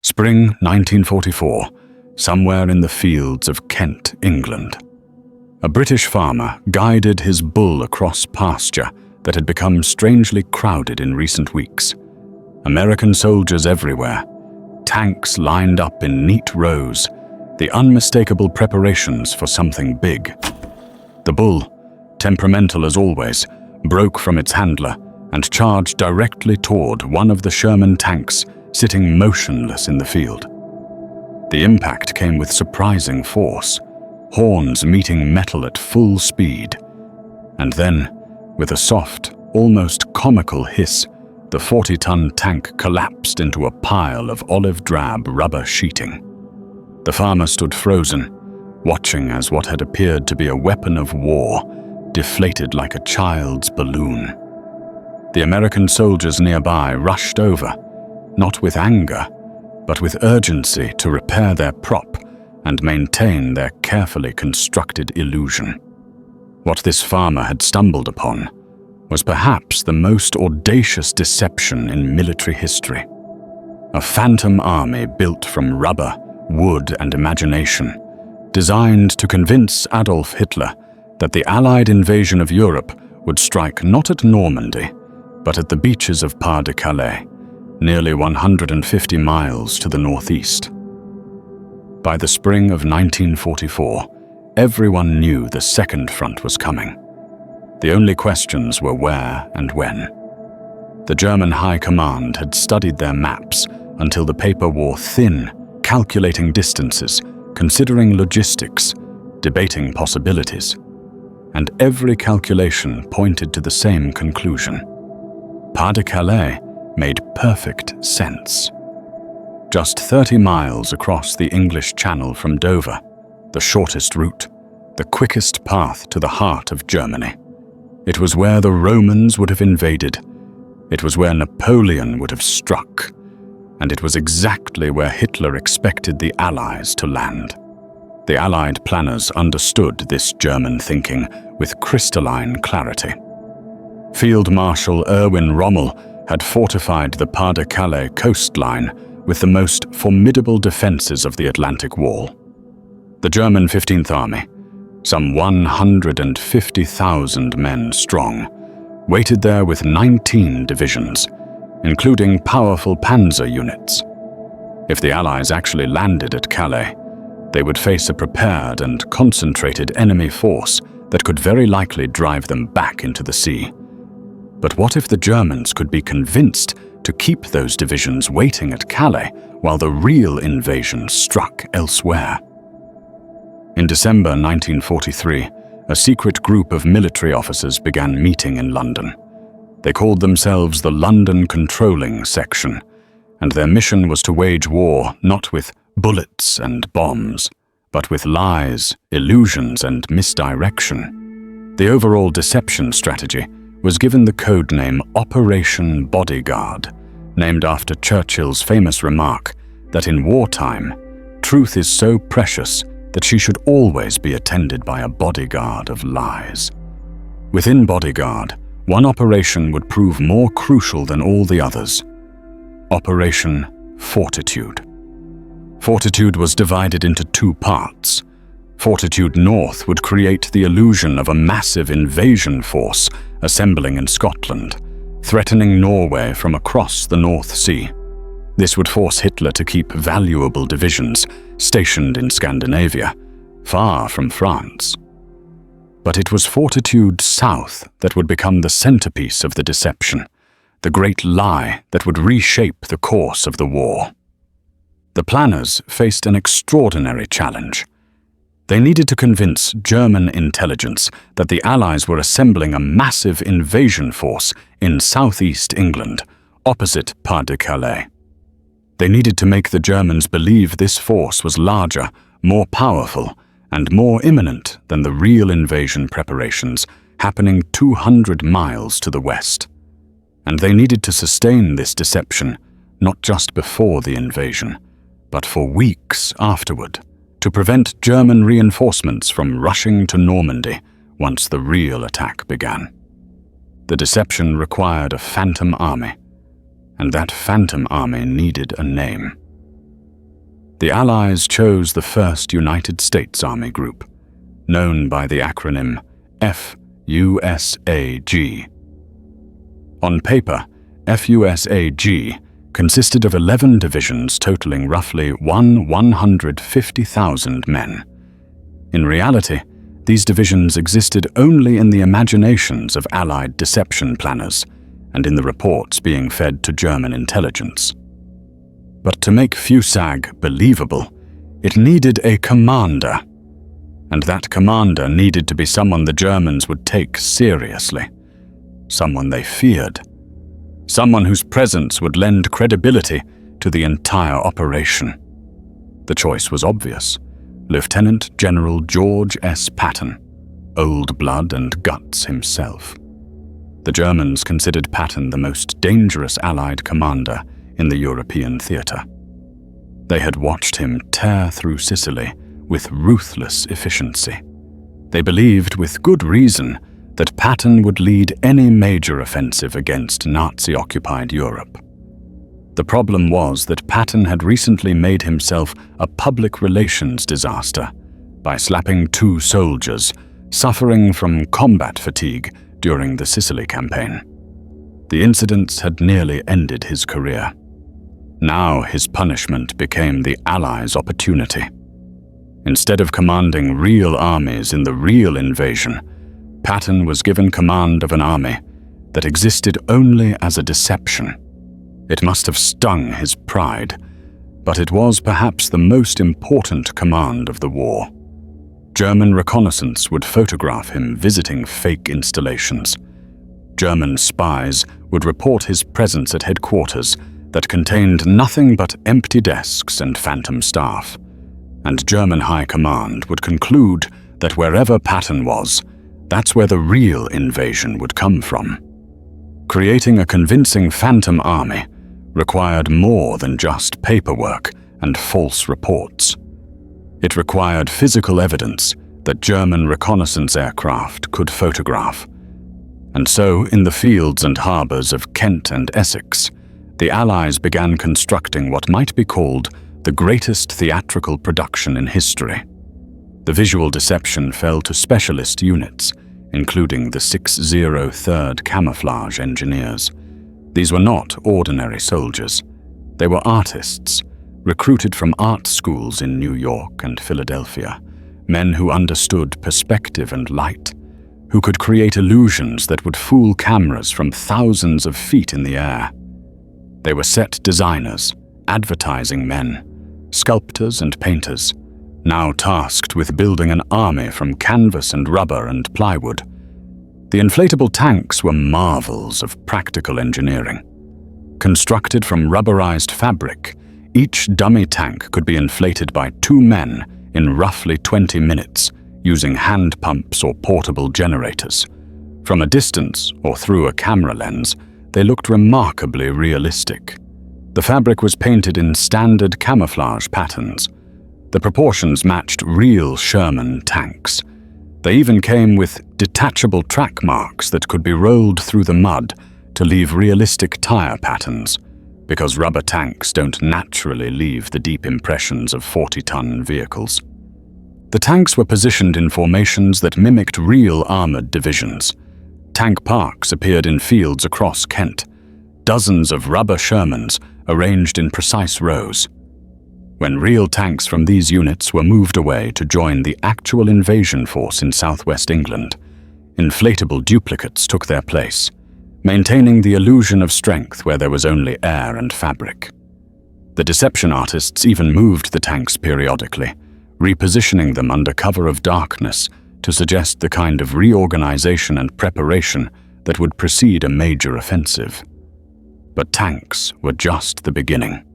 Spring 1944, somewhere in the fields of Kent, England. A British farmer guided his bull across pasture that had become strangely crowded in recent weeks. American soldiers everywhere, tanks lined up in neat rows, the unmistakable preparations for something big. The bull, temperamental as always, broke from its handler and charged directly toward one of the Sherman tanks sitting motionless in the field. The impact came with surprising force, horns meeting metal at full speed. And then, with a soft, almost comical hiss, the 40-ton tank collapsed into a pile of olive-drab rubber sheeting. The farmer stood frozen, watching as what had appeared to be a weapon of war deflated like a child's balloon. The American soldiers nearby rushed over, not with anger, but with urgency to repair their prop and maintain their carefully constructed illusion. What this farmer had stumbled upon was perhaps the most audacious deception in military history. A phantom army built from rubber, wood, and imagination, designed to convince Adolf Hitler that the Allied invasion of Europe would strike not at Normandy, but at the beaches of Pas-de-Calais, nearly 150 miles to the northeast. By the spring of 1944, everyone knew the Second Front was coming. The only questions were where and when. The German High Command had studied their maps until the paper wore thin, calculating distances, considering logistics, debating possibilities. And every calculation pointed to the same conclusion. Pas-de-Calais made perfect sense. Just 30 miles across the English Channel from Dover, the shortest route, the quickest path to the heart of Germany. It was where the Romans would have invaded. It was where Napoleon would have struck. And it was exactly where Hitler expected the Allies to land. The Allied planners understood this German thinking with crystalline clarity. Field Marshal Erwin Rommel had fortified the Pas-de-Calais coastline with the most formidable defenses of the Atlantic Wall. The German 15th Army, some 150,000 men strong, waited there with 19 divisions, including powerful panzer units. If the Allies actually landed at Calais, they would face a prepared and concentrated enemy force that could very likely drive them back into the sea. But what if the Germans could be convinced to keep those divisions waiting at Calais while the real invasion struck elsewhere? In December 1943, a secret group of military officers began meeting in London. They called themselves the London Controlling Section, and their mission was to wage war not with bullets and bombs, but with lies, illusions, and misdirection. The overall deception strategy was given the codename Operation Bodyguard, named after Churchill's famous remark that in wartime, truth is so precious that she should always be attended by a bodyguard of lies. Within Bodyguard, one operation would prove more crucial than all the others: Operation Fortitude. Fortitude was divided into two parts. Fortitude North would create the illusion of a massive invasion force assembling in Scotland, threatening Norway from across the North Sea. This would force Hitler to keep valuable divisions stationed in Scandinavia, far from France. But it was Fortitude South that would become the centerpiece of the deception, the great lie that would reshape the course of the war. The planners faced an extraordinary challenge. They needed to convince German intelligence that the Allies were assembling a massive invasion force in southeast England, opposite Pas-de-Calais. They needed to make the Germans believe this force was larger, more powerful, and more imminent than the real invasion preparations happening 200 miles to the west. And they needed to sustain this deception, not just before the invasion, but for weeks afterward, to prevent German reinforcements from rushing to Normandy once the real attack began. The deception required a phantom army, and that phantom army needed a name. The Allies chose the 1st United States Army Group, known by the acronym FUSAG. On paper, FUSAG consisted of 11 divisions totaling roughly 150,000 men. In reality, these divisions existed only in the imaginations of Allied deception planners and in the reports being fed to German intelligence. But to make FUSAG believable, it needed a commander, and that commander needed to be someone the Germans would take seriously, someone they feared, someone whose presence would lend credibility to the entire operation. The choice was obvious: Lieutenant General George S. Patton, old blood and guts himself. The Germans considered Patton the most dangerous Allied commander in the European theater. They had watched him tear through Sicily with ruthless efficiency. They believed, with good reason, that Patton would lead any major offensive against Nazi-occupied Europe. The problem was that Patton had recently made himself a public relations disaster by slapping 2 soldiers suffering from combat fatigue during the Sicily campaign. The incidents had nearly ended his career. Now his punishment became the Allies' opportunity. Instead of commanding real armies in the real invasion, Patton was given command of an army that existed only as a deception. It must have stung his pride, but it was perhaps the most important command of the war. German reconnaissance would photograph him visiting fake installations. German spies would report his presence at headquarters that contained nothing but empty desks and phantom staff. And German High Command would conclude that wherever Patton was, that's where the real invasion would come from. Creating a convincing phantom army required more than just paperwork and false reports. It required physical evidence that German reconnaissance aircraft could photograph. And so, in the fields and harbors of Kent and Essex, the Allies began constructing what might be called the greatest theatrical production in history. The visual deception fell to specialist units, including the 603rd Camouflage Engineers. These were not ordinary soldiers. They were artists, recruited from art schools in New York and Philadelphia, men who understood perspective and light, who could create illusions that would fool cameras from thousands of feet in the air. They were set designers, advertising men, sculptors and painters, now tasked with building an army from canvas and rubber and plywood. The inflatable tanks were marvels of practical engineering. Constructed from rubberized fabric, each dummy tank could be inflated by 2 men in roughly 20 minutes using hand pumps or portable generators. From a distance or through a camera lens, they looked remarkably realistic. The fabric was painted in standard camouflage patterns. The proportions matched real Sherman tanks. They even came with detachable track marks that could be rolled through the mud to leave realistic tire patterns, because rubber tanks don't naturally leave the deep impressions of 40-ton vehicles. The tanks were positioned in formations that mimicked real armored divisions. Tank parks appeared in fields across Kent, dozens of rubber Shermans arranged in precise rows. When real tanks from these units were moved away to join the actual invasion force in southwest England, inflatable duplicates took their place, maintaining the illusion of strength where there was only air and fabric. The deception artists even moved the tanks periodically, repositioning them under cover of darkness to suggest the kind of reorganization and preparation that would precede a major offensive. But tanks were just the beginning.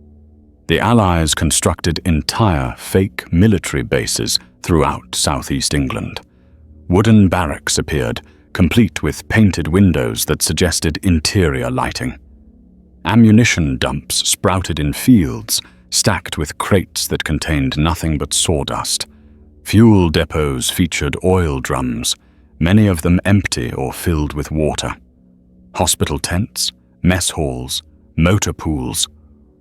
The Allies constructed entire fake military bases throughout southeast England. Wooden barracks appeared, complete with painted windows that suggested interior lighting. Ammunition dumps sprouted in fields, stacked with crates that contained nothing but sawdust. Fuel depots featured oil drums, many of them empty or filled with water. Hospital tents, mess halls, motor pools,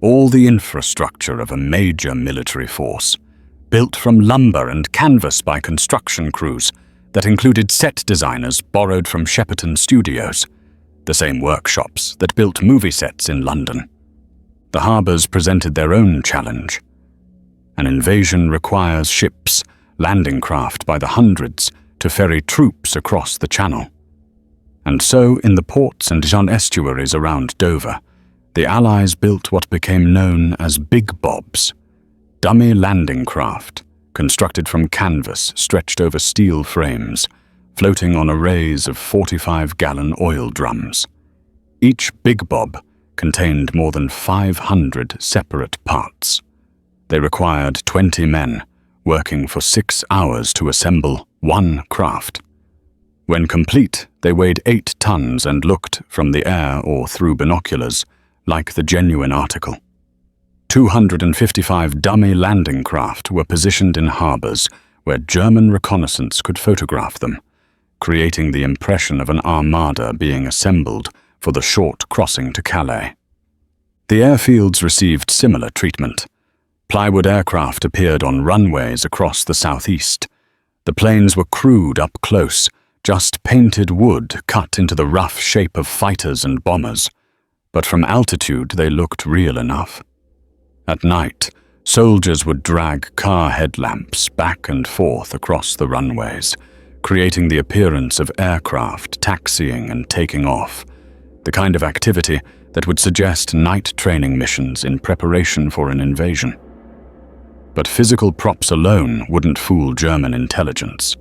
all the infrastructure of a major military force, built from lumber and canvas by construction crews that included set designers borrowed from Shepperton Studios, the same workshops that built movie sets in London. The harbours presented their own challenge. An invasion requires ships, landing craft by the hundreds, to ferry troops across the Channel. And so, in the ports and Jean estuaries around Dover, the Allies built what became known as Big Bobs, dummy landing craft constructed from canvas stretched over steel frames, floating on arrays of 45-gallon oil drums. Each Big Bob contained more than 500 separate parts. They required 20 men, working for 6 hours to assemble one craft. When complete, they weighed 8 tons and looked, from the air or through binoculars, like the genuine article. 255 dummy landing craft were positioned in harbours where German reconnaissance could photograph them, creating the impression of an armada being assembled for the short crossing to Calais. The airfields received similar treatment. Plywood aircraft appeared on runways across the southeast. The planes were crewed up close, just painted wood cut into the rough shape of fighters and bombers, but from altitude they looked real enough. At night, soldiers would drag car headlamps back and forth across the runways, creating the appearance of aircraft taxiing and taking off, the kind of activity that would suggest night training missions in preparation for an invasion. But physical props alone wouldn't fool German intelligence.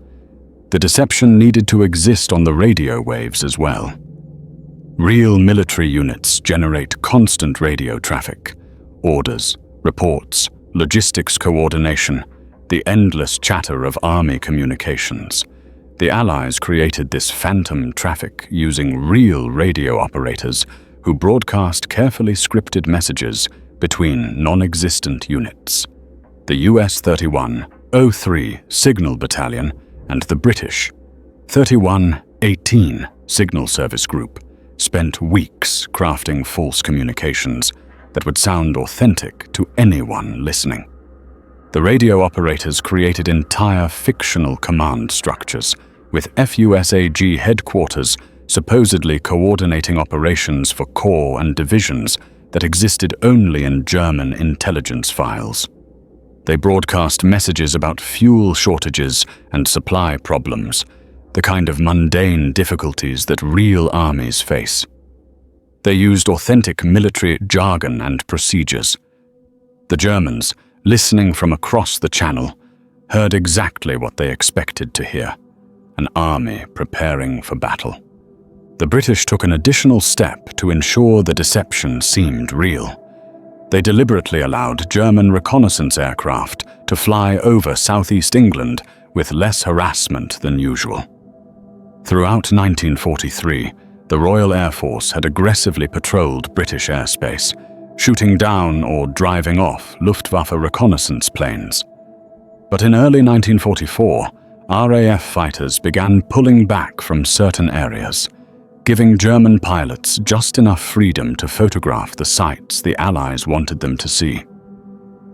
The deception needed to exist on the radio waves as well. Real military units generate constant radio traffic, orders, reports, logistics coordination, the endless chatter of army communications. The Allies created this phantom traffic using real radio operators who broadcast carefully scripted messages between non-existent units. The US 3103 Signal Battalion and the British 3118 Signal Service Group spent weeks crafting false communications that would sound authentic to anyone listening. The radio operators created entire fictional command structures, with FUSAG headquarters supposedly coordinating operations for corps and divisions that existed only in German intelligence files. They broadcast messages about fuel shortages and supply problems, the kind of mundane difficulties that real armies face. They used authentic military jargon and procedures. The Germans, listening from across the Channel, heard exactly what they expected to hear: an army preparing for battle. The British took an additional step to ensure the deception seemed real. They deliberately allowed German reconnaissance aircraft to fly over southeast England with less harassment than usual. Throughout 1943, the Royal Air Force had aggressively patrolled British airspace, shooting down or driving off Luftwaffe reconnaissance planes. But in early 1944, RAF fighters began pulling back from certain areas, giving German pilots just enough freedom to photograph the sights the Allies wanted them to see.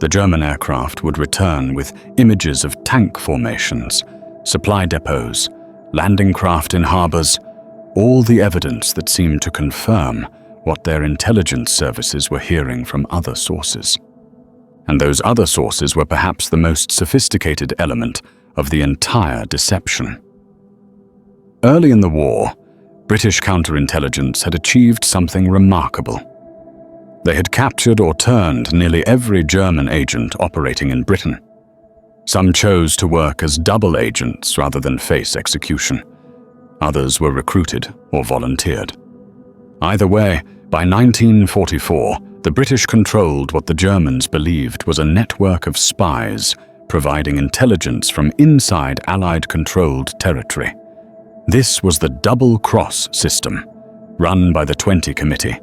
The German aircraft would return with images of tank formations, supply depots, landing craft in harbours, all the evidence that seemed to confirm what their intelligence services were hearing from other sources. And those other sources were perhaps the most sophisticated element of the entire deception. Early in the war, British counterintelligence had achieved something remarkable. They had captured or turned nearly every German agent operating in Britain. Some chose to work as double agents rather than face execution. Others were recruited or volunteered. Either way, by 1944, the British controlled what the Germans believed was a network of spies providing intelligence from inside Allied-controlled territory. This was the Double Cross system, run by the 20 Committee,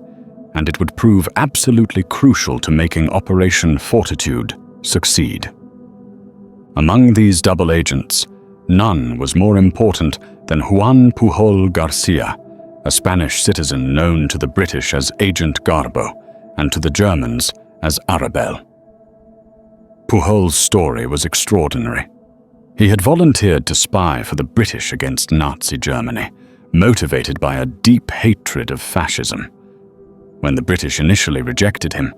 and it would prove absolutely crucial to making Operation Fortitude succeed. Among these double agents, none was more important than Juan Pujol Garcia, a Spanish citizen known to the British as Agent Garbo and to the Germans as Arabelle. Pujol's story was extraordinary. He had volunteered to spy for the British against Nazi Germany, motivated by a deep hatred of fascism. When the British initially rejected him,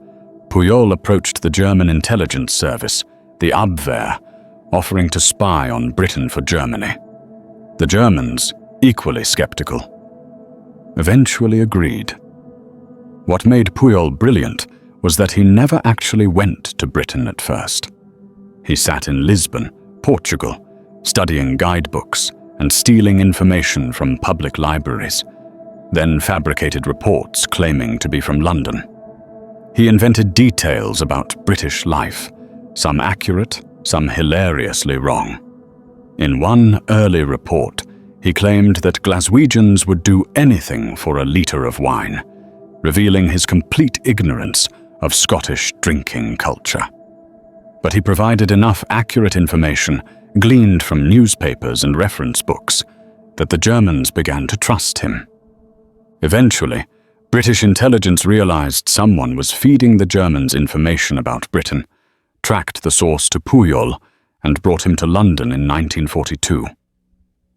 Pujol approached the German intelligence service, the Abwehr, offering to spy on Britain for Germany. The Germans, equally skeptical, eventually agreed. What made Pujol brilliant was that he never actually went to Britain at first. He sat in Lisbon, Portugal, studying guidebooks and stealing information from public libraries, then fabricated reports claiming to be from London. He invented details about British life, some accurate, some hilariously wrong. In one early report, he claimed that Glaswegians would do anything for a litre of wine, revealing his complete ignorance of Scottish drinking culture. But he provided enough accurate information, gleaned from newspapers and reference books, that the Germans began to trust him. Eventually, British intelligence realized someone was feeding the Germans information about Britain, tracked the source to Pujol, and brought him to London in 1942.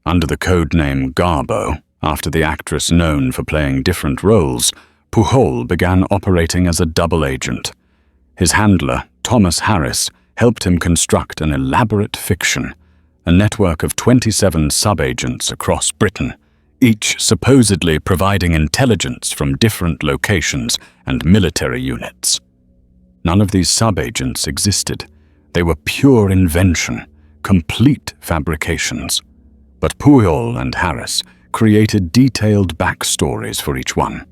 Under the code name Garbo, after the actress known for playing different roles, Pujol began operating as a double agent. His handler, Thomas Harris, helped him construct an elaborate fiction, a network of 27 sub-agents across Britain, each supposedly providing intelligence from different locations and military units. None of these sub-agents existed. They were pure invention, complete fabrications. But Pujol and Harris created detailed backstories for each one.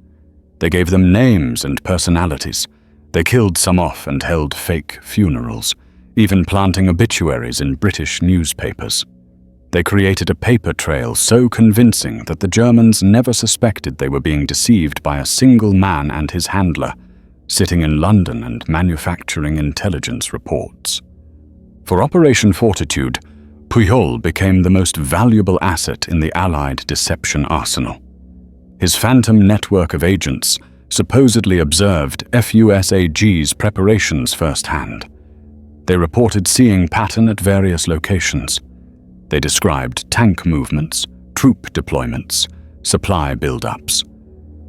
They gave them names and personalities. They killed some off and held fake funerals, even planting obituaries in British newspapers. They created a paper trail so convincing that the Germans never suspected they were being deceived by a single man and his handler, sitting in London and manufacturing intelligence reports. For Operation Fortitude, Pujol became the most valuable asset in the Allied deception arsenal. His phantom network of agents supposedly observed FUSAG's preparations firsthand. They reported seeing pattern at various locations. They described tank movements, troop deployments, supply build-ups.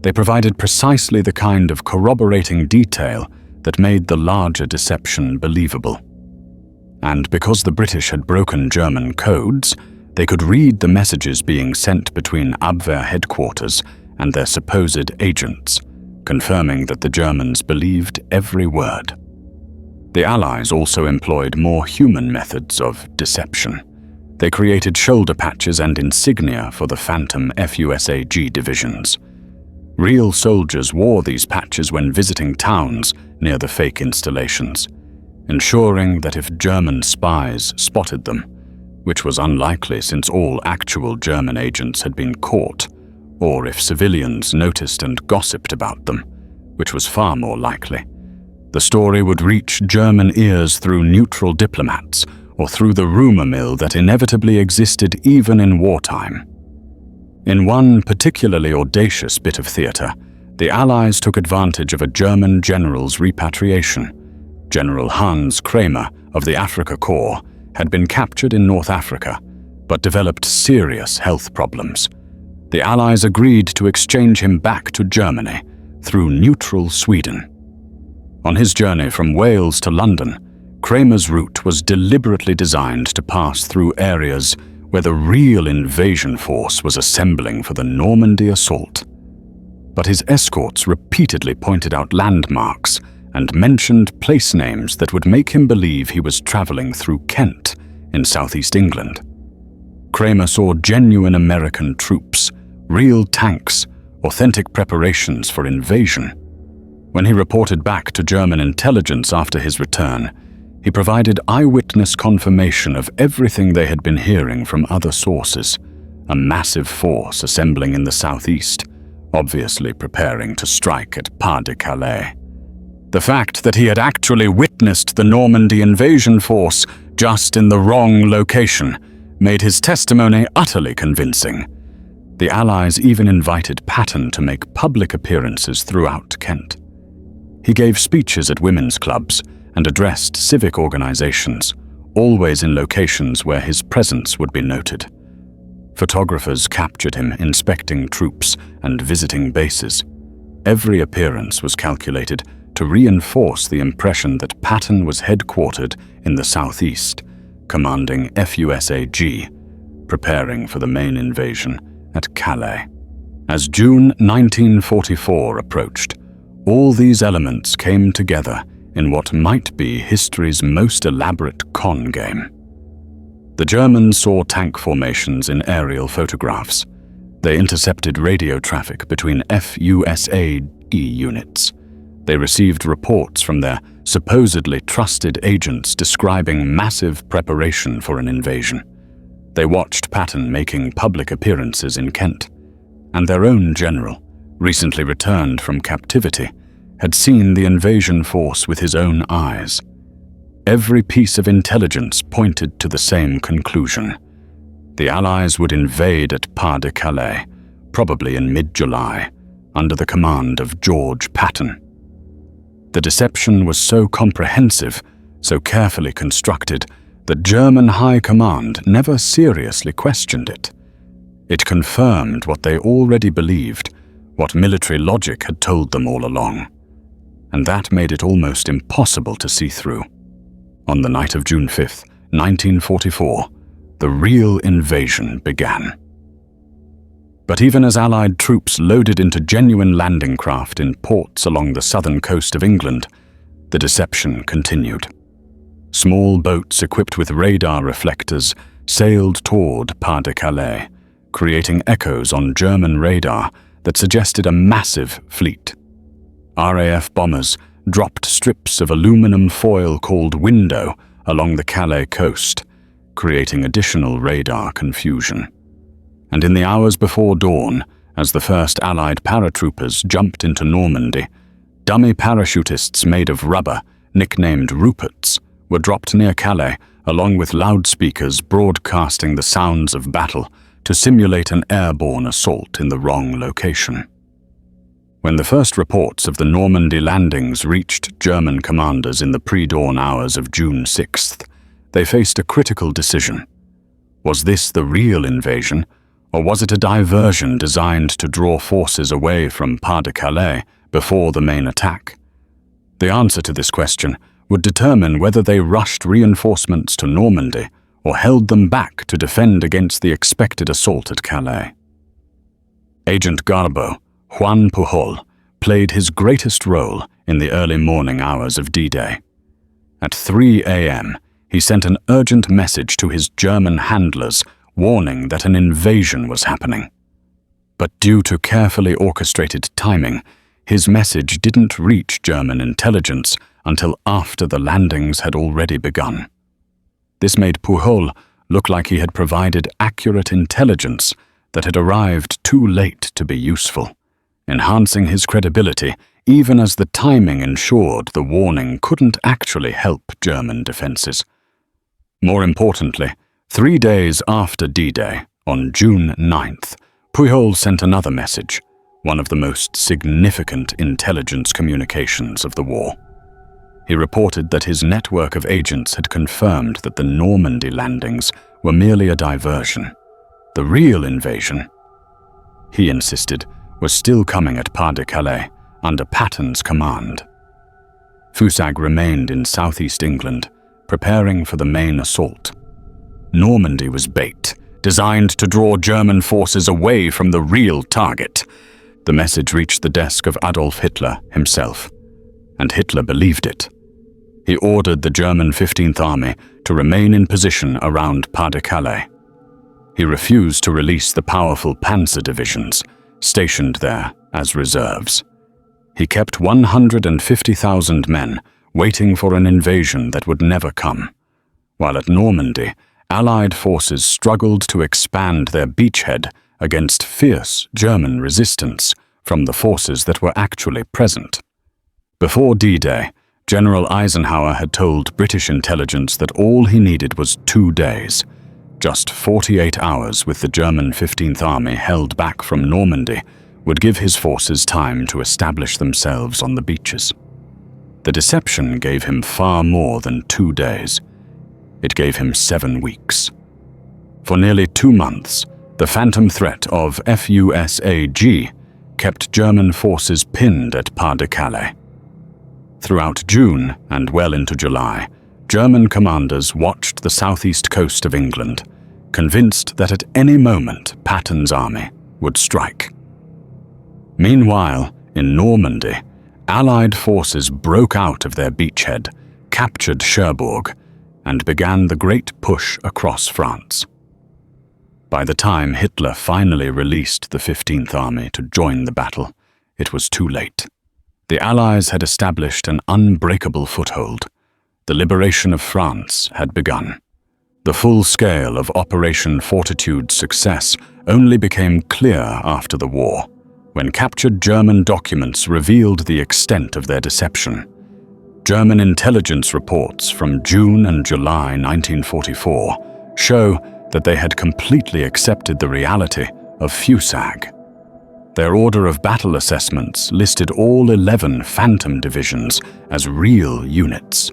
They provided precisely the kind of corroborating detail that made the larger deception believable. And because the British had broken German codes, they could read the messages being sent between Abwehr headquarters and their supposed agents, confirming that the Germans believed every word. The Allies also employed more human methods of deception. They created shoulder patches and insignia for the phantom FUSAG divisions. Real soldiers wore these patches when visiting towns near the fake installations, ensuring that if German spies spotted them, which was unlikely since all actual German agents had been caught, or if civilians noticed and gossiped about them, which was far more likely, the story would reach German ears through neutral diplomats or through the rumor mill that inevitably existed even in wartime. In one particularly audacious bit of theater, the Allies took advantage of a German general's repatriation. General Hans Kramer of the Afrika Korps had been captured in North Africa, but developed serious health problems. The Allies agreed to exchange him back to Germany through neutral Sweden. On his journey from Wales to London, Kramer's route was deliberately designed to pass through areas where the real invasion force was assembling for the Normandy assault. But his escorts repeatedly pointed out landmarks and mentioned place names that would make him believe he was traveling through Kent in southeast England. Kramer saw genuine American troops, real tanks, authentic preparations for invasion. When he reported back to German intelligence after his return, he provided eyewitness confirmation of everything they had been hearing from other sources, a massive force assembling in the southeast, obviously preparing to strike at Pas-de-Calais. The fact that he had actually witnessed the Normandy invasion force just in the wrong location made his testimony utterly convincing. The Allies even invited Patton to make public appearances throughout Kent. He gave speeches at women's clubs and addressed civic organizations, always in locations where his presence would be noted. Photographers captured him inspecting troops and visiting bases. Every appearance was calculated to reinforce the impression that Patton was headquartered in the southeast, commanding FUSAG, preparing for the main invasion at Calais. As June 1944 approached, all these elements came together in what might be history's most elaborate con game. The Germans saw tank formations in aerial photographs. They intercepted radio traffic between FUSAG units. They received reports from their supposedly trusted agents describing massive preparation for an invasion. They watched Patton making public appearances in Kent, and their own general, recently returned from captivity, had seen the invasion force with his own eyes. Every piece of intelligence pointed to the same conclusion. The Allies would invade at Pas de Calais, probably in mid-July, under the command of George Patton. The deception was so comprehensive, so carefully constructed, that German High Command never seriously questioned it. It confirmed what they already believed, what military logic had told them all along. And that made it almost impossible to see through. On the night of June 5, 1944, the real invasion began. But even as Allied troops loaded into genuine landing craft in ports along the southern coast of England, the deception continued. Small boats equipped with radar reflectors sailed toward Pas de Calais, creating echoes on German radar that suggested a massive fleet. RAF bombers dropped strips of aluminum foil called window along the Calais coast, creating additional radar confusion. And in the hours before dawn, as the first Allied paratroopers jumped into Normandy, dummy parachutists made of rubber, nicknamed Ruperts, were dropped near Calais, along with loudspeakers broadcasting the sounds of battle to simulate an airborne assault in the wrong location. When the first reports of the Normandy landings reached German commanders in the pre-dawn hours of June 6th, they faced a critical decision. Was this the real invasion, or was it a diversion designed to draw forces away from Pas de Calais before the main attack? The answer to this question would determine whether they rushed reinforcements to Normandy or held them back to defend against the expected assault at Calais. Agent Garbo, Juan Pujol, played his greatest role in the early morning hours of D-Day. At 3 a.m., he sent an urgent message to his German handlers warning that an invasion was happening. But due to carefully orchestrated timing, his message didn't reach German intelligence until after the landings had already begun. This made Pujol look like he had provided accurate intelligence that had arrived too late to be useful, enhancing his credibility even as the timing ensured the warning couldn't actually help German defenses. More importantly, 3 days after D-Day, on June 9th, Pujol sent another message, one of the most significant intelligence communications of the war. He reported that his network of agents had confirmed that the Normandy landings were merely a diversion. The real invasion, he insisted, was still coming at Pas de Calais, under Patton's command. FUSAG remained in southeast England, preparing for the main assault. Normandy was bait, designed to draw German forces away from the real target. The message reached the desk of Adolf Hitler himself, and Hitler believed it. He ordered the German 15th Army to remain in position around Pas de Calais. He refused to release the powerful panzer divisions, stationed there as reserves. He kept 150,000 men waiting for an invasion that would never come, while at Normandy, Allied forces struggled to expand their beachhead against fierce German resistance from the forces that were actually present. Before D-Day, General Eisenhower had told British intelligence that all he needed was 2 days, just 48 hours with the German 15th Army held back from Normandy would give his forces time to establish themselves on the beaches. The deception gave him far more than 2 days. It gave him 7 weeks. For nearly 2 months, the phantom threat of FUSAG kept German forces pinned at Pas-de-Calais. Throughout June and well into July, German commanders watched the southeast coast of England, convinced that at any moment Patton's army would strike. Meanwhile, in Normandy, Allied forces broke out of their beachhead, captured Cherbourg, and began the great push across France. By the time Hitler finally released the 15th Army to join the battle, it was too late. The Allies had established an unbreakable foothold. The liberation of France had begun. The full scale of Operation Fortitude's success only became clear after the war, when captured German documents revealed the extent of their deception. German intelligence reports from June and July 1944 show that they had completely accepted the reality of FUSAG. Their order of battle assessments listed all 11 Phantom divisions as real units.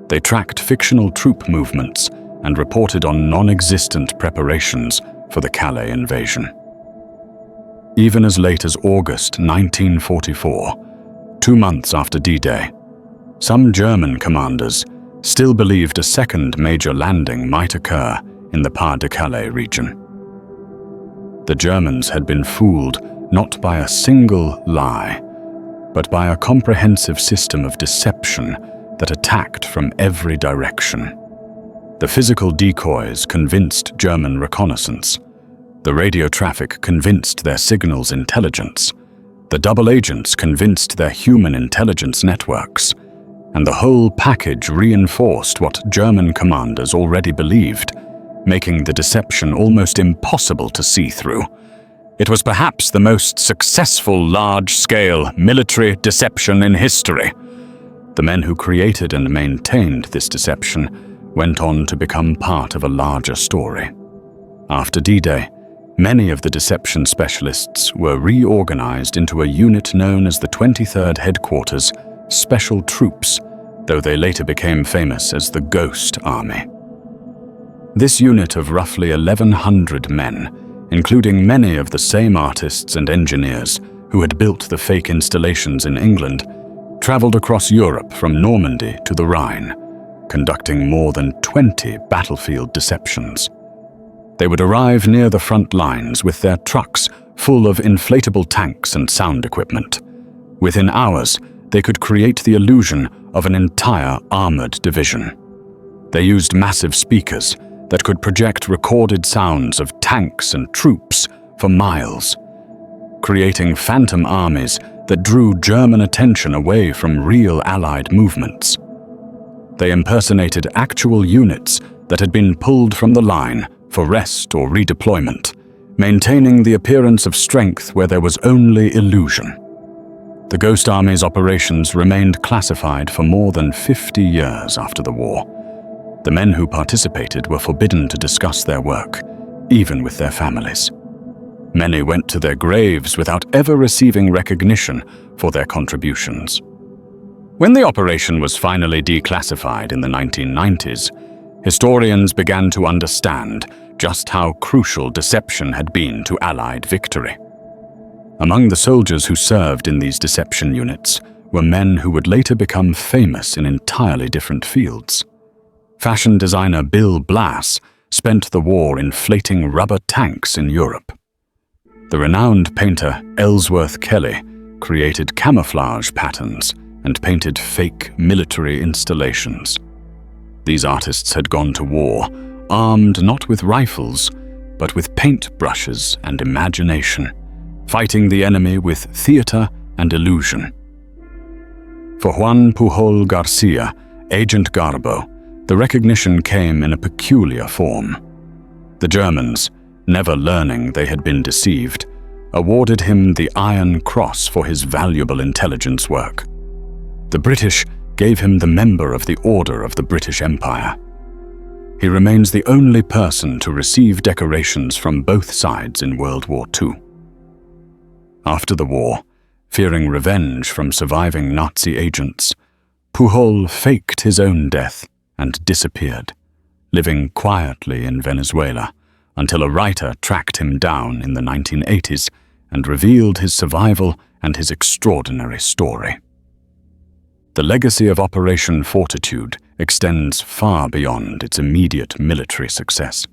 They tracked fictional troop movements and reported on non-existent preparations for the Calais invasion. Even as late as August 1944, 2 months after D-Day, some German commanders still believed a second major landing might occur in the Pas-de-Calais region. The Germans had been fooled not by a single lie, but by a comprehensive system of deception that attacked from every direction. The physical decoys convinced German reconnaissance. The radio traffic convinced their signals intelligence. The double agents convinced their human intelligence networks. And the whole package reinforced what German commanders already believed, making the deception almost impossible to see through. It was perhaps the most successful large-scale military deception in history. The men who created and maintained this deception went on to become part of a larger story. After D-Day, many of the deception specialists were reorganized into a unit known as the 23rd Headquarters Special Troops, though they later became famous as the Ghost Army. This unit of roughly 1,100 men, including many of the same artists and engineers who had built the fake installations in England, traveled across Europe from Normandy to the Rhine, conducting more than 20 battlefield deceptions. They would arrive near the front lines with their trucks full of inflatable tanks and sound equipment. Within hours, they could create the illusion of an entire armored division. They used massive speakers that could project recorded sounds of tanks and troops for miles, creating phantom armies that drew German attention away from real Allied movements. They impersonated actual units that had been pulled from the line for rest or redeployment, maintaining the appearance of strength where there was only illusion. The Ghost Army's operations remained classified for more than 50 years after the war. The men who participated were forbidden to discuss their work, even with their families. Many went to their graves without ever receiving recognition for their contributions. When the operation was finally declassified in the 1990s, historians began to understand just how crucial deception had been to Allied victory. Among the soldiers who served in these deception units were men who would later become famous in entirely different fields. Fashion designer Bill Blass spent the war inflating rubber tanks in Europe. The renowned painter Ellsworth Kelly created camouflage patterns and painted fake military installations. These artists had gone to war, armed not with rifles, but with paintbrushes and imagination, fighting the enemy with theater and illusion. For Juan Pujol Garcia, Agent Garbo, the recognition came in a peculiar form. The Germans, never learning they had been deceived, awarded him the Iron Cross for his valuable intelligence work. The British gave him the Member of the Order of the British Empire. He remains the only person to receive decorations from both sides in World War II. After the war, fearing revenge from surviving Nazi agents, Pujol faked his own death and disappeared, living quietly in Venezuela until a writer tracked him down in the 1980s and revealed his survival and his extraordinary story. The legacy of Operation Fortitude extends far beyond its immediate military success.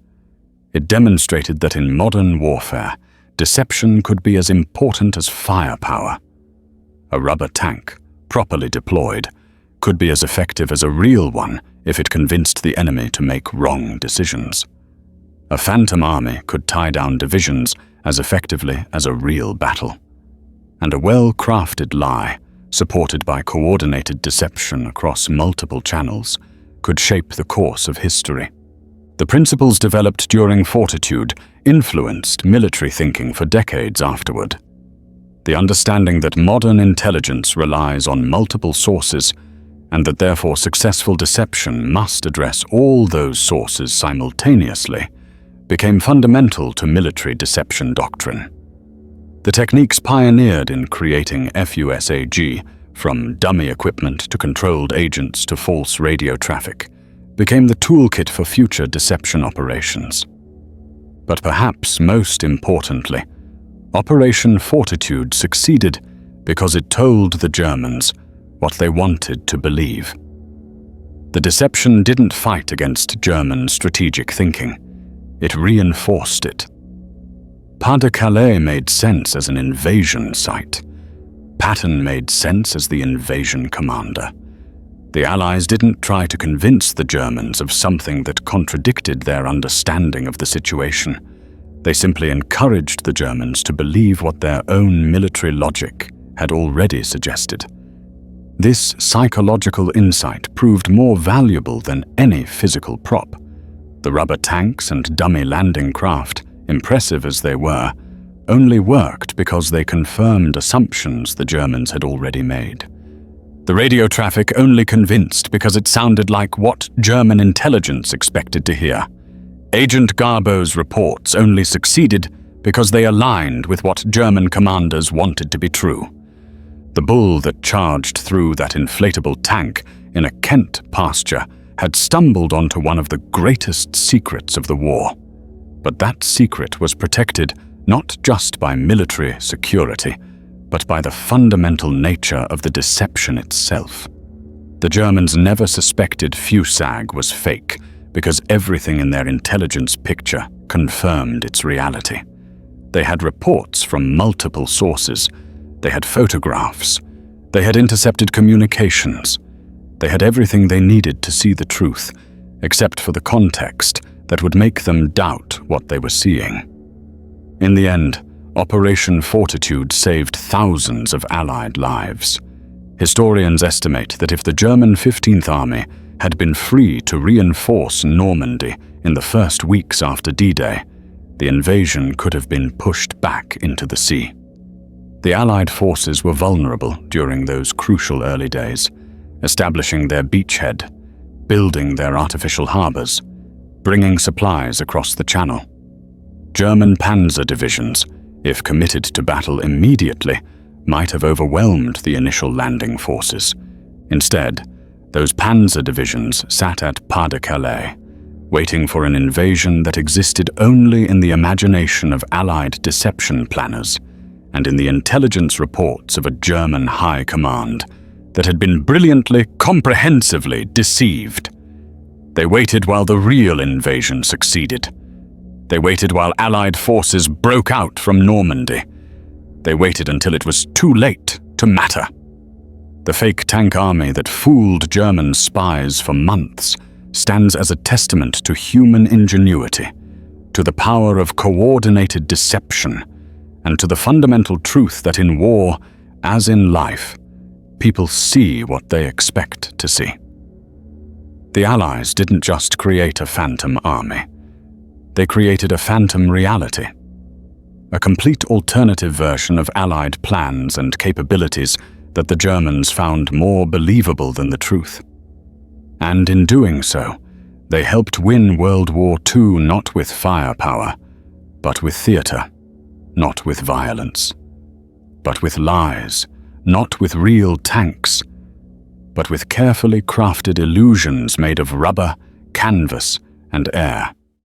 It demonstrated that in modern warfare, deception could be as important as firepower. A rubber tank, properly deployed, could be as effective as a real one if it convinced the enemy to make wrong decisions. A phantom army could tie down divisions as effectively as a real battle. And a well-crafted lie, supported by coordinated deception across multiple channels, could shape the course of history. The principles developed during Fortitude influenced military thinking for decades afterward. The understanding that modern intelligence relies on multiple sources and that therefore successful deception must address all those sources simultaneously became fundamental to military deception doctrine. The techniques pioneered in creating FUSAG, from dummy equipment to controlled agents to false radio traffic, became the toolkit for future deception operations. But perhaps most importantly, Operation Fortitude succeeded because it told the Germans what they wanted to believe. The deception didn't fight against German strategic thinking. It reinforced it. Pas-de-Calais made sense as an invasion site. Patton made sense as the invasion commander. The Allies didn't try to convince the Germans of something that contradicted their understanding of the situation. They simply encouraged the Germans to believe what their own military logic had already suggested. This psychological insight proved more valuable than any physical prop. The rubber tanks and dummy landing craft, impressive as they were, only worked because they confirmed assumptions the Germans had already made. The radio traffic only convinced because it sounded like what German intelligence expected to hear. Agent Garbo's reports only succeeded because they aligned with what German commanders wanted to be true. The bull that charged through that inflatable tank in a Kent pasture had stumbled onto one of the greatest secrets of the war. But that secret was protected not just by military security, but by the fundamental nature of the deception itself. The Germans never suspected FUSAG was fake because everything in their intelligence picture confirmed its reality. They had reports from multiple sources. They had photographs. They had intercepted communications. They had everything they needed to see the truth, except for the context that would make them doubt what they were seeing. In the end, Operation Fortitude saved thousands of Allied lives. Historians estimate that if the German 15th Army had been free to reinforce Normandy in the first weeks after D-Day, the invasion could have been pushed back into the sea. The Allied forces were vulnerable during those crucial early days, establishing their beachhead, building their artificial harbors, bringing supplies across the Channel. German panzer divisions, if committed to battle immediately, might have overwhelmed the initial landing forces. Instead, those panzer divisions sat at Pas-de-Calais, waiting for an invasion that existed only in the imagination of Allied deception planners and in the intelligence reports of a German high command that had been brilliantly, comprehensively deceived. They waited while the real invasion succeeded. They waited while Allied forces broke out from Normandy. They waited until it was too late to matter. The fake tank army that fooled German spies for months stands as a testament to human ingenuity, to the power of coordinated deception, and to the fundamental truth that in war, as in life, people see what they expect to see. The Allies didn't just create a phantom army. They created a phantom reality, a complete alternative version of Allied plans and capabilities that the Germans found more believable than the truth. And in doing so, they helped win World War II not with firepower, but with theater, not with violence, but with lies, not with real tanks, but with carefully crafted illusions made of rubber, canvas, and air.